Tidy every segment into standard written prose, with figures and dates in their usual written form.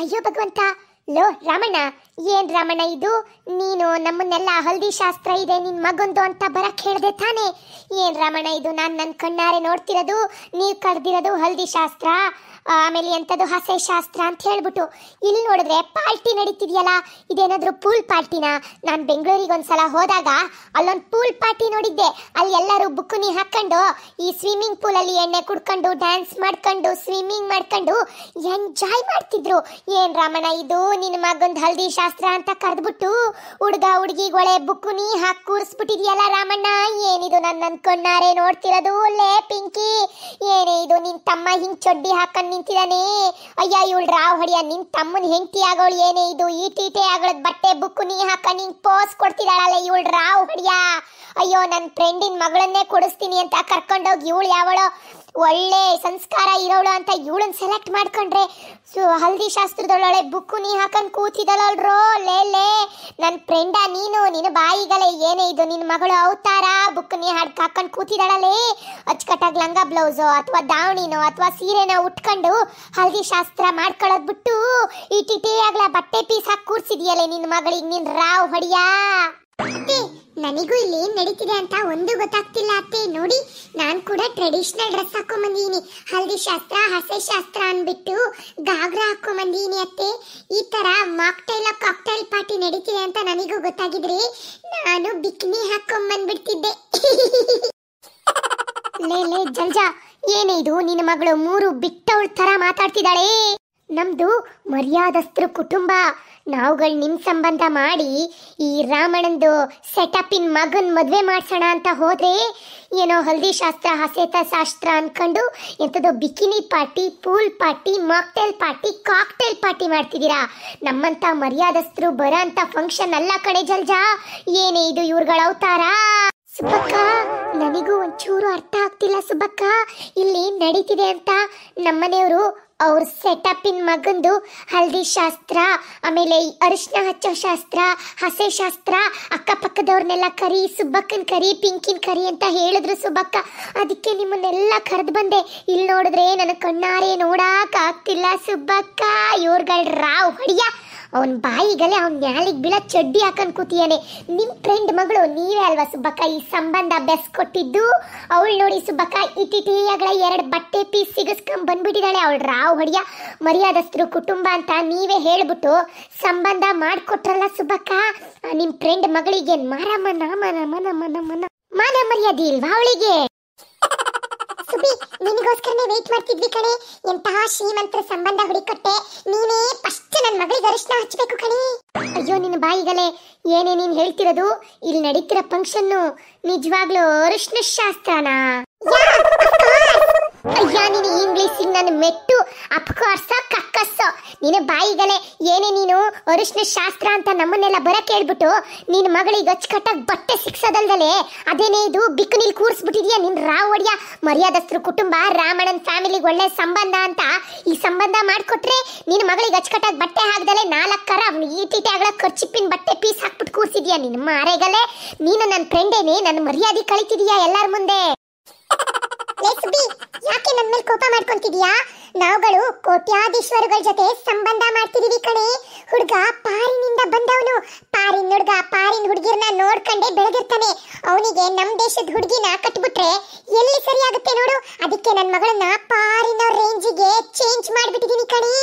ಅಯ್ಯೋ ಭಗವಂತ. ಲೋ ರಾಮಣ್ಣ, ಏನ್ ರಾಮಣ್ಣ ಇದು? ನೀನು ನಮ್ಮನ್ನೆಲ್ಲ ಹಲ್ದಿ ಶಾಸ್ತ್ರ ಇದೆ ನಿನ್ ಮಗಂದು ಅಂತ ಬರಕ್ ಹೇಳ್ದೆ ತಾನೆ? ಏನ್ ರಾಮಣ್ಣ ಇದು? ನನ್ನ ಕಣ್ಣಾರೆ ನೋಡ್ತಿರೋದು ನೀವ್ ಕಡ್ದಿರೋದು ಹಲ್ದಿ ಶಾಸ್ತ್ರ, ಆಮೇಲೆ ಎಂಥದ್ದು ಹಸೆ ಶಾಸ್ತ್ರ ಅಂತ ಹೇಳ್ಬಿಟ್ಟು. ಇಲ್ಲಿ ನೋಡಿದ್ರೆ ಪಾರ್ಟಿ ನಡೀತಿದ್ಯಲ್ಲ, ಇದೇನಾದ್ರೂ ಪೂಲ್ ಪಾರ್ಟಿನಾ? ನಾನು ಬೆಂಗಳೂರಿಗೆ ಒಂದ್ಸಲ ಹೋದಾಗ ಅಲ್ಲೊಂದು ಪೂಲ್ ಪಾರ್ಟಿ ನೋಡಿದ್ದೆ. ಅಲ್ಲಿ ಎಲ್ಲರೂ ಬುಕ್ಕುನಿ ಹಾಕೊಂಡು ಈ ಸ್ವಿಮ್ಮಿಂಗ್ ಪೂಲ್ ಅಲ್ಲಿ ಎಣ್ಣೆ ಕುಡ್ಕೊಂಡು ಡ್ಯಾನ್ಸ್ ಮಾಡ್ಕೊಂಡು ಸ್ವಿಮ್ಮಿಂಗ್ ಮಾಡ್ಕೊಂಡು ಎಂಜಾಯ್ ಮಾಡ್ತಿದ್ರು. ಏನ್ ರಾಮಣ್ಣ ಇದು? ನಿನ್ನ ಮಗಂದ್ ಹಲ್ದಿ ಶಾಸ್ತ್ರ ಅಂತ ಕರೆದ್ಬಿಟ್ಟು ಹುಡುಗ ಹುಡುಗಿಗಳೇ ಬುಕ್ಕುನಿ ಹಾಕಿ ಕೂರಿಸ್ಬಿಟ್ಟಿದ್ಯಲ್ಲ ರಾಮಣ್ಣ. ಏನಿದು? ನನ್ನ ಕಣ್ಣಾರೆ ನೋಡ್ತಿರೋದು. ಲೇ ಪಿಂಕಿ, ಏನೇ ಇದು? ನಿನ್ ತಮ್ಮ ಹಿಂಗ್ ಚಡ್ಡಿ ಹಾಕೊಂಡ್ ನಿಂತಿದಾನೆ. ಅಯ್ಯ ಇವಳು ರಾವ್ ಹೊಡಿಯ, ನಿನ್ ತಮ್ಮನ ಹೆಂಡತಿ ಆಗೋಳು. ಏನೇ ಇದು? ಈ ಟೀಟೆ ಆಗಳದ್ ಬಟ್ಟೆ ಬುಕ್ಕುನಿ ಹಾಕೊಂಡ್ ನಿಂಗ್ ಪೋಸ್ ಕೊಡ್ತಿದಾಳಲ್ಲ ಇವಳು ರಾವ್ ಹೊಡಿಯ. ಅಯ್ಯೋ, ನನ್ನ ಫ್ರೆಂಡಿನ ಮಗಳನ್ನೇ ಕೊಡಿಸ್ತೀನಿ ಅಂತ ಕರ್ಕೊಂಡೋಗಿ ಇವಳು ಯಾವಳೋ ಒಳ್ಳೆ ಸಂಸ್ಕಾರ ಇರೋಳು ಅಂತ ಇವಳನ್ನ ಸೆಲೆಕ್ಟ್ ಮಾಡ್ಕೊಂಡ್ರೆ ಹಲ್ದಿ ಶಾಸ್ತ್ರದೊಳಳೆ ಬುಕ್ಕುನಿ ಹಾಕೊಂಡ್ ಕೂತಿದಳಲ್ರೋ. ಲೇ ನನ್ನ ಫ್ರೆಂಡ ನೀನು? ನಿನ್ನ ಬಾಯಿಗಲೇ ಏನೇ ಇದು? ನಿನ್ನ ಮಗಳು ಅವತಾರ ಬುಕ್ಕುನಿ ಹಾಕೊಂಡ್ ಕೂತಿದಳಲೇ. ಅಚ್ಚುಕಟ್ಟಾಗಿ ಲಂಗ ಬ್ಲೌಸೋ ಅಥವಾ ದಾವಣಿನೋ ಅಥವಾ ಸೀರೆನೋ ಉಟ್ಕೊಂಡು ಹಲ್ದಿ ಶಾಸ್ತ್ರ ಮಾಡ್ಕೊಳ್ಳೋದ್ ಬಿಟ್ಟು ಈ ಟಿಟಿ ಆಗ್ಲ ಬಟ್ಟೆ ಪೀಸ್ ಹಾಕಿ ಕೂರ್ಸಿದ್ಯಲ್ಲೇ ನಿನ್ನ ಮಗಳಿಗೆ. ನಿನ್ ರಾವ್ ಹೊಡಿಯಾ. ಅತ್ತೆ, ನನಗೂ ಇಲ್ಲಿ ಏನ್ ನಡೀತಿದೆ ಅಂತ ಒಂದು ಗೊತ್ತಾಗ್ತಿಲ್ಲ ಅತ್ತೆ. ನೋಡಿ, ನಾನ್ ಕೂಡ ಟ್ರೆಡಿಷನಲ್ ಡ್ರೆಸ್ ಹಾಕೊಂಬಂದೀನಿ. ಹಲ್ದಿ ಶಾಸ್ತ್ರ ಹಸೆ ಶಾಸ್ತ್ರ ಅನ್ಬಿಟ್ಟು ಗಾಗ್ರಾ ಹಾಕೊಂಬಂದೀನಿ ಅತ್ತೆ. ಈ ತರ ಮಾಕ್ಟೈಲ್ ಕಾಕ್ಟೈಲ್ ಪಾರ್ಟಿ ನಡೀತಿದೆ ಅಂತ ನನಗೂ ಗೊತ್ತಾಗಿದ್ರೆ ನಾನು ಬಿಕ್ನಿ ಹಾಕೊಂಬಂದ್ಬಿಡ್ತಿದ್ದೆ. ಲೇ ಜಲ್ಜಾ, ಏನೇ ಇದು? ನಿನ್ನ ಮಗಳು ಮೂರು ಬಿಟ್ಟವಳ ತರ ಮಾತಾಡ್ತಿದ್ದಾಳೆ. ನಮ್ದು ಮರ್ಯಾದಸ್ತ್ರ ಕುಟುಂಬ. ನಾವುಗಳು ನಿಮ್ ಸಂಬಂಧ ಮಾಡಿ ಈ ರಾಮಣ್ಣಂದು ಸೆಟಪಿನ್ ಮಗನ್ ಮದ್ವೆ ಮಾಡ್ಸೋಣ ಅಂತ ಹೋದ್ರೆ ಏನೋ ಹಲ್ದಿ ಶಾಸ್ತ್ರ ಹಸೇತ ಶಾಸ್ತ್ರ ಅನ್ಕೊಂಡು ಎಂಥದ್ದು bikini party, pool party, mocktail party, cocktail party ಮಾಡ್ತಿದ್ದೀರಾ. ನಮ್ಮಂತ ಮರ್ಯಾದಸ್ಥರು ಬರೋ ಅಂತ ಫಂಕ್ಷನ್ ಅಲ್ಲ ಕಣೆ ಜಲ್ಜಾ. ಏನೇ ಇದು ಇವ್ರುಗಳ ಅವತಾರ? ಸುಬ್ಬಕ್ಕ, ನನಗೂ ಒಂಚೂರು ಅರ್ಥ ಆಗ್ತಿಲ್ಲ ಸುಬ್ಬಕ್ಕ. ಇಲ್ಲಿ ನಡೀತಿದೆ ಅಂತ ನಮ್ಮನೆಯವರು ಅವ್ರ ಸೆಟಪಿನ್ ಮಗಂದು ಹಲ್ದಿ ಶಾಸ್ತ್ರ, ಆಮೇಲೆ ಅರಿಶಿನ ಹಚ್ಚೋ ಶಾಸ್ತ್ರ, ಹಸೆ ಶಾಸ್ತ್ರ, ಅಕ್ಕಪಕ್ಕದವ್ರನ್ನೆಲ್ಲ ಕರಿ, ಸುಬ್ಬಕ್ಕನ್ ಕರಿ, ಪಿಂಕಿನ್ ಕರಿ ಅಂತ ಹೇಳಿದ್ರು ಸುಬ್ಬಕ್ಕ. ಅದಕ್ಕೆ ನಿಮ್ಮನ್ನೆಲ್ಲ ಕರೆದು ಬಂದೆ. ಇಲ್ಲಿ ನೋಡಿದ್ರೆ ನನ್ನ ಕಣ್ಣಾರೆ ನೋಡಾಕ ಆಗ್ತಿಲ್ಲ ಸುಬ್ಬಕ್ಕ. ಇವ್ರುಗಳ ರಾವ್ ಹೊಡಿಯ. ಅವನ ಬಾಯಿಗಲೆ ಅವ್ನ ನ್ಯಾಲಿಗೆ ಬೀಳ ಚಡ್ಡಿ ಹಾಕೊಂಡ್ ಕೂತಿಯಾನೆ. ನಿಮ್ ಫ್ರೆಂಡ್ ಮಗಳು ನೀವೇ ಅಲ್ವಾ ಸುಬ್ಬಕ್ಕ ಈ ಸಂಬಂಧ ಬೆಸ್ಕೊಟ್ಟಿದ್ದು? ಅವಳು ನೋಡಿ ಸುಬ್ಬಕ್ಕ ಇಟಿಟಿಯಾಗಳ 2 ಬಟ್ಟೆ ಪೀಸ್ ಸಿಗಿಸ್ಕೊಂಡ್ ಬಂದ್ಬಿಟ್ಟಿದ್ದಾಳೆ. ಅವಳು ರಾವ್ ಹೊಡಿಯ. ಮರ್ಯಾದಸ್ಥರು ಕುಟುಂಬ ಅಂತ ನೀವೇ ಹೇಳ್ಬಿಟ್ಟು ಸಂಬಂಧ ಮಾಡ್ಕೊಟ್ರಲ್ಲ ಸುಬ್ಬಕ್ಕ. ನಿಮ್ ಫ್ರೆಂಡ್ ಮಗಳಿಗೆ ಮಾನ ಮರ್ಯಾದೆ ಇಲ್ವಾ ಅವಳಿಗೆ? ಸುಬಿ, ನಿನಗೋಸ್ಕರನೇ ವೇಟ್ ಮಾಡ್ತಿದ್ವಿ ಕಣೆ. ಎಂತಹ ಶ್ರೀಮಂತರ ಸಂಬಂಧ ಹುಡುಕೊಟ್ಟೆ. ನೀನೇ ಫಸ್ಟ್ ನನ್ನ ಮಗಳಿಗೆ ಅರಿಶಿನ ಹಚ್ಚಬೇಕು ಕಣೆ. ಅಯ್ಯೋ ನಿನ್ನ ಬಾಯಿಗಲೇ, ಏನೇ ನೀನ್ ಹೇಳ್ತಿರೋದು? ಇಲ್ಲಿ ನಡೀತಿರೋ ಫಂಕ್ಷನ್ನು ನಿಜವಾಗ್ಲೂ ಅರಿಶಿನ ಶಾಸ್ತ್ರನಾ? ಅಯ್ಯ, ನೀನು ಇಂಗ್ಲಿಷ್ ನನ್ನ ಮೆಟ್ಟು ಅಪ್ಕೋರ್ಸೋ ಕಕ್ಕಸ್ಸೋ. ನಿನ್ನ ಬಾಯಿಗಲೇ, ಏನೇ ನೀನು ಅರಿಶಿನ ಶಾಸ್ತ್ರ ಅಂತ ನಮ್ಮನ್ನೆಲ್ಲ ಬರಕ್ ಹೇಳ್ಬಿಟ್ಟು ನಿನ್ನ ಮಗಳಿಗೆ ಅಚ್ಚುಕಟ್ಟಾಗಿ ಬಟ್ಟೆ ಸಿಕ್ಸೋದಲ್ದಲೆ ಅದೇನೇ ಇದು ಬಿಕ್ಕನಿಲ್ ಕೂರಿಸ್ಬಿಟ್ಟಿದ್ಯಾ ನಿನ್ ರಾವ್ ಒಡಿಯ. ಮರ್ಯಾದಸ್ಥರು ಕುಟುಂಬ, ರಾಮಣ್ಣನ ಫ್ಯಾಮಿಲಿಗೆ ಒಳ್ಳೆ ಸಂಬಂಧ ಅಂತ ಈ ಸಂಬಂಧ ಮಾಡ್ಕೊಟ್ರೆ ನಿನ್ನ ಮಗಳಿಗೆ ಅಚ್ಚುಕಟ್ಟಾಗಿ ಬಟ್ಟೆ ಹಾಕ್ದಲೆ 4 ಕರ ಈಟಿಟಿ ಆಗಲ ಖರ್ಚಿಪ್ಪಿನ ಬಟ್ಟೆ ಪೀಸ್ ಹಾಕ್ಬಿಟ್ಟು ಕೂರಿಸಿದ್ಯಾ ನಿನ್ನ ಮಾರೆಗಲೆ. ನೀನು ನನ್ನ ಫ್ರೆಂಡೇನೆ, ನನ್ನ ಮರ್ಯಾದೆ ಕಳಿತಿದ್ಯಾ ಎಲ್ಲರ ಮುಂದೆ. ಯಾಕೆ ನನ್ನ ಮೇಲೆ ಕೋಪ ಮಾಡ್ಕೊಂತಿದ್ಯಾ? ನಾವುಗಳು ಕೋಟ್ಯಾಧೀಶ್ವರಗಳ ಜೊತೆ ಸಂಬಂಧ ಮಾಡ್ತಿದೀವಿ ಕಣೆ. ಹುಡುಗ ಪಾರಿನಿಂದ ಬಂದವನು. ಪಾರಿನ ಹುಡುಗ ಪಾರಿನ ಹುಡುಗಿರ್ನ ನೋಡ್ಕೊಂಡೆ ಬೆಳೆದಿರ್ತಾನೆ. ಅವನಿಗೆ ನಮ್ ದೇಶದ ಹುಡುಗಿನ ಕಟ್ಬಿಟ್ರೆ ಎಲ್ಲಿ ಸರಿಯಾಗುತ್ತೆ ನೋಡು. ಅದಕ್ಕೆ ನನ್ನ ಮಗಳನ್ನ ಪಾರಿನ ರೇಂಜಿಗೆ ಚೇಂಜ್ ಮಾಡ್ಬಿಟ್ಟಿದೀನಿ ಕಣೆ.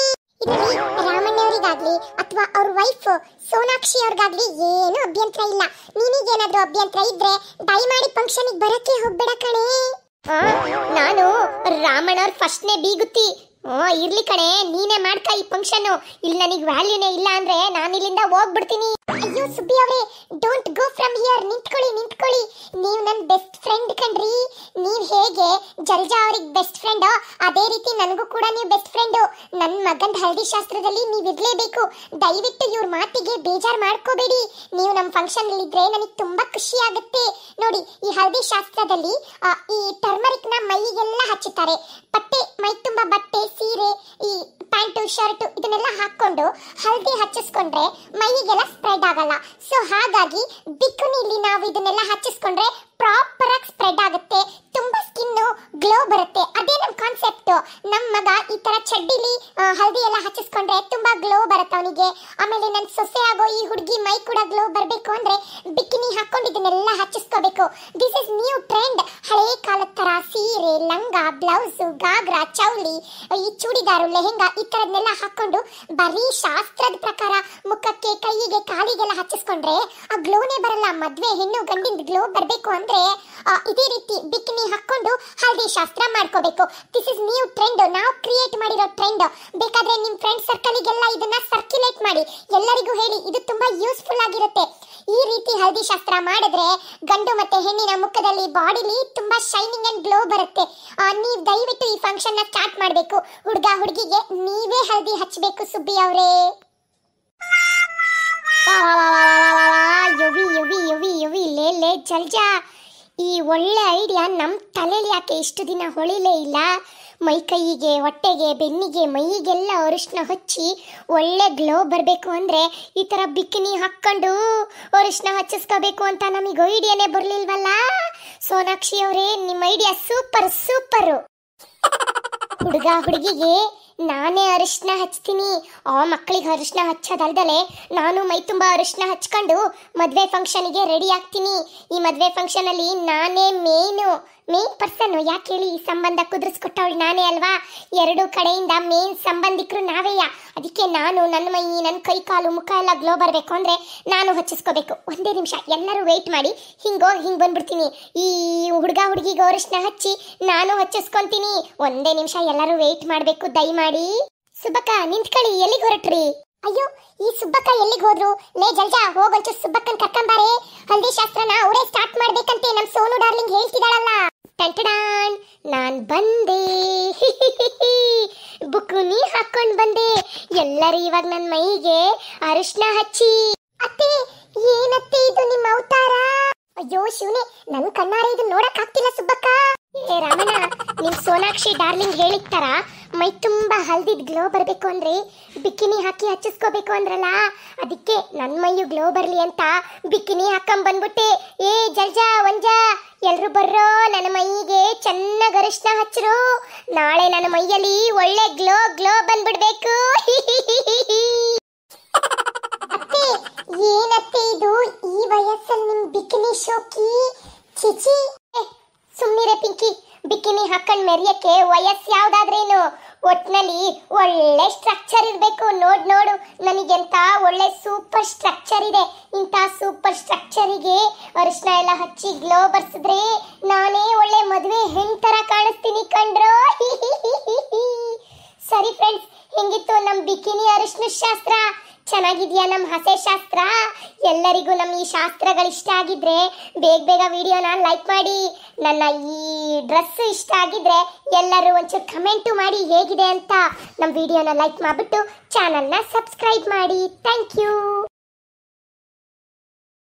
ಇದರಲ್ಲಿ ರಾಮಣ್ಣವರಿಗಾಗ್ಲಿ ಅಥವಾ ಅವ್ರ ವೈಫ್ ಸೋನಾಕ್ಷಿ ಅವ್ರಿಗಾಗ್ಲಿ ಏನು ಅಭ್ಯಂತರ ಇಲ್ಲ. ನಿನಗೇನಾದ್ರೂ ಅಭ್ಯಂತರ ಇದ್ರೆ ದಯಮಾಡಿ ಫಂಕ್ಷನ್ಗೆ ಬರಕ್ಕೆ ಹೋಗ್ಬೇಡ ಕಣೆ. ನಾನು ರಾಮಣ್ಣವ್ರ ಫಸ್ಟ್ನೇ ಬೀಗುತ್ತಿ. ಇರ್ಲಿ ಕಣೆ, ನೀನೇ ಮಾಡ್ಕ ಈ ಫಂಕ್ಷನ್. ಇಲ್ಲಿ ನನಗೆ ವ್ಯಾಲ್ಯೂನೇ ಇಲ್ಲ ಅಂದ್ರೆ ನಾನು ಇಲ್ಲಿಂದ ಹೋಗ್ಬಿಡ್ತೀನಿ. ಅಯ್ಯೋ ಸುಬ್ಬಿ ಅವರೇ, ಡೋಂಟ್ ಗೋ ಫ್ರಮ್ ಹಿಯರ್. ನಿಂತ್ಕೊಳ್ಳಿ. ನೀವು ನನ್ನ ಬೆಸ್ಟ್ ಫ್ರೆಂಡ್ ಕಣ್ರಿ. ನೀವ್ ಹೇಗೆ ಜಲ್ಜಾ ಅವ್ರಿಗೆ ಬೆಸ್ಟ್ ಫ್ರೆಂಡ್, ಅದೇ ರೀತಿ ನನಗೂ ಕೂಡ ನೀವು ಬೆಸ್ಟ್ ಫ್ರೆಂಡ್. ನನ್ನ ಮಗನ ಹಲ್ದಿ ಶಾಸ್ತ್ರದಲ್ಲಿ ನೀವು ಇರ್ಲೇಬೇಕು. ದಯವಿಟ್ಟು ಇವ್ರ ಮಾತಿಗೆ ಬೇಜಾರು ಮಾಡ್ಕೋಬೇಡಿ. ನೀವು ನಮ್ಮ ಫಂಕ್ಷನ್ ಇದ್ರೆ ನನಗೆ ತುಂಬಾ ಖುಷಿ ಆಗುತ್ತೆ. ನೋಡಿ, ಈ ಹಲ್ದಿ ಶಾಸ್ತ್ರದಲ್ಲಿ ಈ ಟರ್ಮರಿಕ್ ನ ಮೈಗೆಲ್ಲ ಹಚ್ಚುತ್ತಾರೆ. ಬಟ್ಟೆ, ಮೈ ತುಂಬಾ ಬಟ್ಟೆ, ಸೀರೆ, ಈ ಪ್ಯಾಂಟು ಶರ್ಟ್ ಇದನ್ನೆಲ್ಲ ಹಾಕೊಂಡು ಹಲ್ದಿ ಹಚ್ಚಿಸ್ಕೊಂಡ್ರೆ ಮೈಗೆಲ್ಲ ಸ್ಪ್ರೆಡ್ ಆಗಲ್ಲ. ಸೊ ಹಾಗಾಗಿ ಬಿಕ್ಕುನಿಲಿ ನಾವು ಇದನ್ನೆಲ್ಲ ಹಚ್ಚಿಸ್ಕೊಂಡ್ರೆ ಪ್ರಾಪರ್ ಆಗಿ ಸ್ಪ್ರೆಡ್ ಆಗುತ್ತೆ, ತುಂಬಾ ಸ್ಕಿನ್ ಗ್ಲೋ ಬರುತ್ತೆ. ಅದೇ ನಮ್ಮ ಕಾನ್ಸೆಪ್ಟ್. ನಮ್ಮ ಮಗ ಈ ತರ ಚಡ್ಡಿಲಿ ಹಲ್ದಿ ಎಲ್ಲ ಹಚ್ಚಿಸ್ಕೊಂಡ್ರೆ ತುಂಬಾ ಗ್ಲೋ ಬರುತ್ತೆ ಅವನಿಗೆ. ಆಮೇಲೆ ನನ್ನ ಸೊಸೆ ಆಗೋ ಈ ಹುಡುಗಿ ಮೈ ಕೂಡ ಗ್ಲೋ ಬರಬೇಕು ಅಂದ್ರೆ ಬಿಕಿನಿ ಹಾಕೊಂಡು ಇದನ್ನೆಲ್ಲ ಹಚ್ಚಿಸ್ಕೋಬೇಕು. This is new trend. ಹಳೆ ಕಾಲದ ತರ ಸೀರೆ, ಲಂಗ, ಬ್ಲೌಸ್, ಗಾಗ್ರಾ, ಚೌಲಿ, ಈ ಚೂಡಿದಾರು, ಲೆಹೆಂಗಾ ಈ ತರದ್ನೆಲ್ಲ ಹಾಕೊಂಡು ಬರೀ ಶಾಸ್ತ್ರದ ಪ್ರಕಾರ ಮುಖಕ್ಕೆ, ಕೈಗೆ, ಕಾಲಿಗೆಲ್ಲ ಹಚ್ಚಿಸ್ಕೊಂಡ್ರೆ ಆ ಗ್ಲೋನೇ ಬರಲ್ಲ. ಮದ್ವೆ ಹೆಣ್ಣು ಗಂಡಿನ ಗ್ಲೋ ಬರಬೇಕು ಅಂದ್ರೆ ಇದೇ ರೀತಿ ಬಿಕಿನಿ ಹಾಕೊಂಡು ಹಲ್ದಿ ಶಾಸ್ತ್ರ ಮಾಡ್ಕೋಬೇಕು. This is new trend. ನಾವು ಕ್ರಿಯೇಟ್ ಮಾಡಿರೋ ಟ್ರೆಂಡ್. ಬೇಕಾದ್ರೆ ನಿಮ್ ಫ್ರೆಂಡ್ ಸರ್ಕಲ್ಗೆಲ್ಲ ಇದನ್ನ ಸರ್ಕ್ಯುಲೇಟ್ ಮಾಡಿ, ಎಲ್ಲರಿಗೂ ಹೇಳಿ. ಇದು ತುಂಬಾ ಯೂಸ್ಫುಲ್ ಆಗಿರುತ್ತೆ. ಈ ರೀತಿ ಹಲ್ದಿ ಶಾಸ್ತ್ರ ಮಾಡಿದ್ರೆ ಗಂಡು ಮತ್ತೆ ಹೆಣ್ಣಿನ ಮುಖದಲ್ಲಿ, ಬಾಡಿಲಿ ತುಂಬಾ ಶೈನಿಂಗ್ ಅಂಡ್ ಗ್ಲೋ ಬರುತ್ತೆ. ನೀವು ದಯವಿಟ್ಟು ಈ ಫಂಕ್ಷನ್ ನ ಸ್ಟಾರ್ಟ್ ಮಾಡಬೇಕು. ಹುಡುಗ ಹುಡುಗಿಗೆ ನೀವೇ ಹಲ್ದಿ ಹಚ್ಚಬೇಕು ಸುಬ್ಬಿ ಅವರೇ. ಯುವಿ ಯುವಿ ಯುವಿ ಯುವಿ ಲೇ ಲೇ ಜಲ್ಜಾ, ಈ ಒಳ್ಳೆ ಐಡಿಯಾ ನಮ್ಮ ತಲೆಯಲ್ಲಿ ಯಾಕೆ ಇಷ್ಟು ದಿನ ಹೊಳಿಲೇ ಇಲ್ಲ? ಮೈ ಕೈಗೆ, ಹೊಟ್ಟೆಗೆ, ಬೆನ್ನಿಗೆ, ಮೈಗೆಲ್ಲ ಅರಿಶಿನ ಹಚ್ಚಿ ಒಳ್ಳೆ ಗ್ಲೋ ಬರಬೇಕು ಅಂದರೆ ಈ ಥರ ಬಿಕಿನಿ ಹಾಕ್ಕೊಂಡು ಅರಿಶಿನ ಹಚ್ಚಿಸ್ಕೋಬೇಕು ಅಂತ ನಮಗೆ ಐಡಿಯಾನೇ ಬರಲಿಲ್ವಲ್ಲ? ಸೋನಾಕ್ಷಿ ಅವರೇ, ನಿಮ್ಮ ಐಡಿಯಾ ಸೂಪರ್ ಸೂಪರು. ಹುಡುಗ ಹುಡುಗಿಗೆ ನಾನೇ ಅರಿಶಿನ ಹಚ್ತೀನಿ. ಆ ಮಕ್ಕಳಿಗೆ ಅರಿಶಿನ ಹಚ್ಚೋದಲ್ದಲೆ ನಾನು ಮೈ ತುಂಬ ಅರಿಶಿನ ಹಚ್ಕೊಂಡು ಮದುವೆ ಫಂಕ್ಷನ್ಗೆ ರೆಡಿ ಆಗ್ತೀನಿ. ಈ ಮದುವೆ ಫಂಕ್ಷನಲ್ಲಿ ನಾನೇ ಮೇನ್ ಪರ್ಸನ್. ಯಾಕೆ ಹೇಳಿ? ಈ ಸಂಬಂಧ ಕುದುರಿಸ್ಕೊಟ್ಟವಳು ನಾನೇ ಅಲ್ವಾ? ಎರಡು ಕಡೆಯಿಂದ ಮೇನ್ ಸಂಬಂಧಿಕರು ನಾವೇಯ. ಅದಕ್ಕೆ ನಾನು ನನ್ನ ಮೈ, ನನ್ನ ಕೈ ಕಾಲು, ಮುಖ ಎಲ್ಲ ಗ್ಲೋ ಬರಬೇಕು ಅಂದರೆ ನಾನು ಹಚ್ಚಿಸ್ಕೋಬೇಕು. ಒಂದೇ ನಿಮಿಷ, ಎಲ್ಲರೂ ವೆಯ್ಟ್ ಮಾಡಿ. ಹಿಂಗೆ ಬಂದ್ಬಿಡ್ತೀನಿ. ಈ ಹುಡುಗ ಹುಡುಗಿಗೆ ಅರಿಶಿನ ಹಚ್ಚಿ ನಾನು ಹಚ್ಚಿಸ್ಕೊಂತೀನಿ. ಒಂದೇ ನಿಮಿಷ, ಎಲ್ಲರೂ ವೆಯ್ಟ್ ಮಾಡಬೇಕು ದಯಮಾಡಿ. ಸುಬ್ಬಕ್ಕ ನಿಂತ್ಕೊಳ್ಳಿ, ಎಲ್ಲಿಗೆ ಹೊರಟ್ರಿ? ಅಯ್ಯೋ, ಈ ಸುಬ್ಬಕ್ಕ ಎಲ್ಲಿಗೆ ಹೋದ್ರು? ಲೇ ಜಲ್ಜಾ, ಹೋಗೊಂಚು ಸುಬ್ಬಕ್ಕನ್ ಕರ್ಕೊಂಬಾರೆ. ಹಲ್ದಿ ಶಾಸ್ತ್ರನ ಅವರೇ ಸ್ಟಾರ್ಟ್ ಮಾಡ್ಬೇಕಂತೆ ನಮ್ ಸೋನು ಡಾರ್ಲಿಂಗ್ ಹೇಳ್ತಿದ್ದಾಳಲ್ಲ. ಟಂಟಡಾನ್, ನಾನ್ ಬಂದೆ. ಬುಕುನಿ ಹಾಕೊಂಡ್ ಬಂದೆ. ಎಲ್ಲರೂ ಇವಾಗ ನನ್ನ ಮೈಗೆ ಅರಿಶಿನ ಹಚ್ಚಿ. ಅತ್ತೆ, ಏನತ್ತೆ ಇದು ನಿಮ್ಮ ಅವತಾರ? ಅಯ್ಯೋ ಶಿವನೇ, ನನ್ ಕಣ್ಣಾರೆ ಇದನ್ನ ನೋಡಕ್ ಆಗ್ತಿಲ್ಲ ಸುಬ್ಬಕ್ಕ. ಏ ರಾಮಣ್ಣ, ನಿಮ್ ಸೋನಾಕ್ಷಿ ಡಾರ್ಲಿಂಗ್ ಹೇಳಿರ್ತಾರ ಮೈ ತುಂಬಾ ಹಲ್ದಿದ್ ಗ್ಲೋ ಬರ್ಬೇಕು ಅಂದ್ರೆ ಬಿಕಿನಿ ಹಾಕಿ ಹಚ್ಚಿಸ್ಕೋಬೇಕು ಅಂದ್ರಲ್ಲ, ಅದಕ್ಕೆ ನನ್ ಮೈಯು ಗ್ಲೋ ಬರ್ಲಿ ಅಂತ ಬಿಕಿನಿ ಹಾಕೊಂಡ್ ಬಂದ್ಬಿಟ್ಟೆ. ಏ ಜಲ್ಜಾ ಒಂಜಾ, ಎಲ್ರು ಬರ್ರೋ, ನನ್ನ ಮೈಗೆ ಚೆನ್ನಾಗಿ ಅರಿಶಿನ ಹಚ್ಚರು. ನಾಳೆ ನನ್ನ ಮೈಯಲ್ಲಿ ಒಳ್ಳೆ ಗ್ಲೋ ಬಂದ್ಬಿಡ್ಬೇಕು. ಅತ್ತೆ, ಏನತ್ತೆ ಇದು ಈ ವಯಸ್ಸಲ್ಲಿ ನಿಮ್ ಬಿಕಿನಿ ಶೋಕಿ? ಚಿಚಿ, ಸುಮ್ನಿರೆ ಪಿಂಕಿ. ಬಿಕಿನಿ ಹಾಕೊಂಡ್ ಮೆರಿಯಕ್ಕೆ ವಯಸ್ಸು ಯಾವ್ದಾದ್ರೇನು? ಒಟ್ನಲ್ಲಿ ಒಳ್ಳೆ ಸ್ಟ್ರಕ್ಚರ್ ಇರ್ಬೇಕು. ನೋಡು ನನಗೆಂತ ಒಳ್ಳೆ ಸೂಪರ್ ಸ್ಟ್ರಕ್ಚರ್ ಇದೆ. ಇಂಥ ಸೂಪರ್ ಸ್ಟ್ರಕ್ಚರಿಗೆ ಅರಿಶಿನ ಎಲ್ಲ ಹಚ್ಚಿ ಗ್ಲೋ ಬರ್ಸಿದ್ರೆ ನಾನೇ ಒಳ್ಳೆ ಮದುವೆ ಹೆಣ್ ತರ ಕಾಣಿಸ್ತೀನಿ ಕಂಡ್ರೋ. ಸರಿ ಫ್ರೆಂಡ್ಸ್, ಹೆಂಗಿತ್ತು ನಮ್ ಬಿಕಿನಿ ಅರಿಶಿನ ಶಾಸ್ತ್ರ? ಚೆನ್ನಾಗಿದ್ಯಾ ನಮ್ಮ ಹಸೆ ಶಾಸ್ತ್ರ? ಎಲ್ಲರಿಗೂ ನಮ್ಮ ಈ ಶಾಸ್ತ್ರಗಳು ಇಷ್ಟ ಆಗಿದ್ರೆ ಬೇಗ ವಿಡಿಯೋನ ಲೈಕ್ ಮಾಡಿ. ನನ್ನ ಈ ಡ್ರೆಸ್ ಇಷ್ಟ ಆಗಿದ್ರೆ ಎಲ್ಲರೂ ಒಂಚೂರು ಕಮೆಂಟು ಮಾಡಿ ಹೇಗಿದೆ ಅಂತ. ನಮ್ಮ ವಿಡಿಯೋನ ಲೈಕ್ ಮಾಡಿಬಿಟ್ಟು ಚಾನಲ್ನ ಸಬ್ಸ್ಕ್ರೈಬ್ ಮಾಡಿ. Thank you.